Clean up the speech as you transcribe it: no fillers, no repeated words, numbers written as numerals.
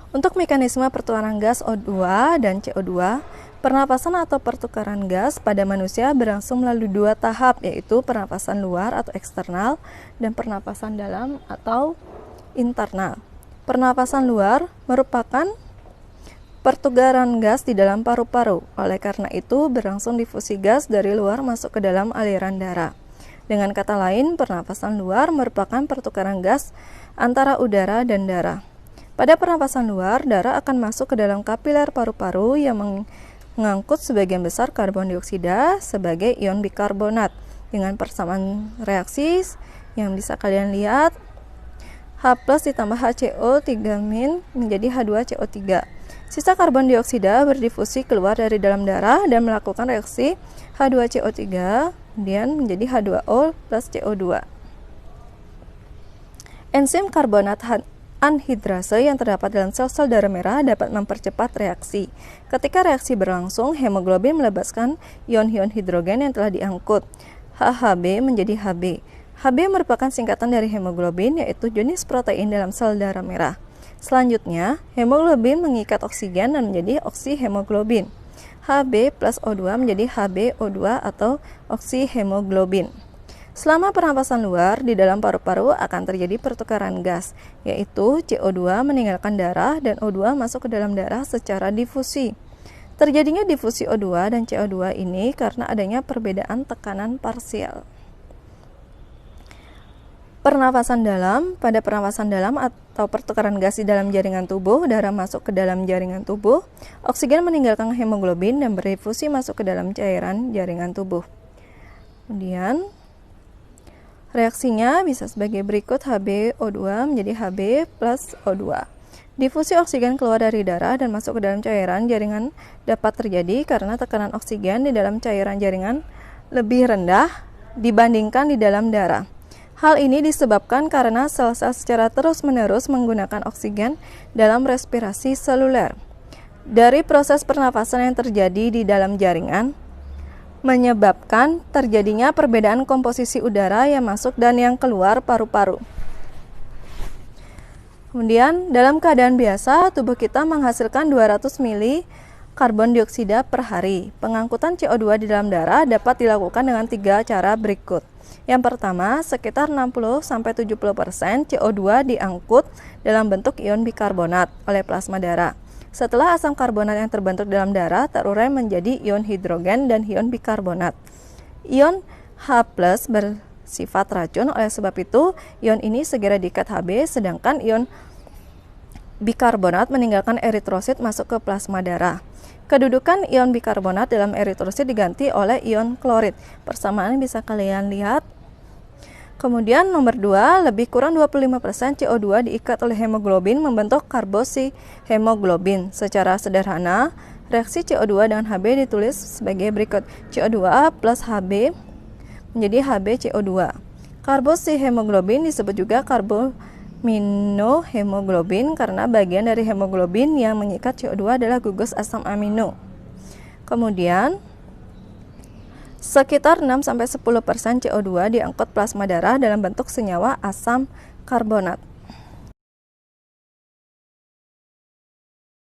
Untuk mekanisme pertukaran gas O2 dan CO2, pernapasan atau pertukaran gas pada manusia berlangsung melalui dua tahap, yaitu pernapasan luar atau eksternal dan pernapasan dalam atau internal. Pernapasan luar merupakan pertukaran gas di dalam paru-paru. Oleh karena itu, berlangsung difusi gas dari luar masuk ke dalam aliran darah. Dengan kata lain, pernapasan luar merupakan pertukaran gas antara udara dan darah. Pada pernapasan luar, darah akan masuk ke dalam kapiler paru-paru yang mengangkut sebagian besar karbon dioksida sebagai ion bikarbonat. Dengan persamaan reaksi yang bisa kalian lihat, H+ ditambah HCO3- menjadi H2CO3. Sisa karbon dioksida berdifusi keluar dari dalam darah dan melakukan reaksi H2CO3 kemudian menjadi H2O plus CO2. Enzim karbonat anhidrase yang terdapat dalam sel-sel darah merah dapat mempercepat reaksi. Ketika reaksi berlangsung, hemoglobin melepaskan ion-ion hidrogen yang telah diangkut. HHB menjadi Hb. Hb merupakan singkatan dari hemoglobin, yaitu jenis protein dalam sel darah merah. Selanjutnya, hemoglobin mengikat oksigen dan menjadi oksihemoglobin. Hb plus O2 menjadi HbO2 atau oksihemoglobin. Selama pernapasan luar, di dalam paru-paru akan terjadi pertukaran gas, yaitu CO2 meninggalkan darah dan O2 masuk ke dalam darah secara difusi. Terjadinya difusi O2 dan CO2 ini karena adanya perbedaan tekanan parsial. Pernapasan dalam. Pada pernapasan dalam atau pertukaran gas di dalam jaringan tubuh, darah masuk ke dalam jaringan tubuh, oksigen meninggalkan hemoglobin dan berdifusi masuk ke dalam cairan jaringan tubuh. Kemudian, reaksinya bisa sebagai berikut: HbO2 menjadi Hb plus O2. Difusi oksigen keluar dari darah dan masuk ke dalam cairan jaringan dapat terjadi karena tekanan oksigen di dalam cairan jaringan lebih rendah dibandingkan di dalam darah. Hal ini disebabkan karena sel-sel secara terus-menerus menggunakan oksigen dalam respirasi seluler. Dari proses pernapasan yang terjadi di dalam jaringan, menyebabkan terjadinya perbedaan komposisi udara yang masuk dan yang keluar paru-paru. Kemudian, dalam keadaan biasa, tubuh kita menghasilkan 200 mili karbon dioksida per hari. Pengangkutan CO2 di dalam darah dapat dilakukan dengan 3 cara berikut. Yang pertama, sekitar 60-70% CO2 diangkut dalam bentuk ion bikarbonat oleh plasma darah. Setelah asam karbonat yang terbentuk dalam darah terurai menjadi ion hidrogen dan ion bikarbonat. Ion H+ bersifat racun, oleh sebab itu ion ini segera diikat Hb, sedangkan ion bikarbonat meninggalkan eritrosit masuk ke plasma darah. Kedudukan ion bikarbonat dalam eritrosit diganti oleh ion klorid. Persamaan bisa kalian lihat. Kemudian nomor 2, lebih kurang 25% CO2 diikat oleh hemoglobin membentuk karboksihemoglobin. Secara sederhana, reaksi CO2 dengan Hb ditulis sebagai berikut: CO2 plus Hb menjadi HbCO2. Karboksihemoglobin disebut juga karbaminohemoglobin karena bagian dari hemoglobin yang mengikat CO2 adalah gugus asam amino. Kemudian, sekitar 6-10% CO2 diangkut plasma darah dalam bentuk senyawa asam karbonat.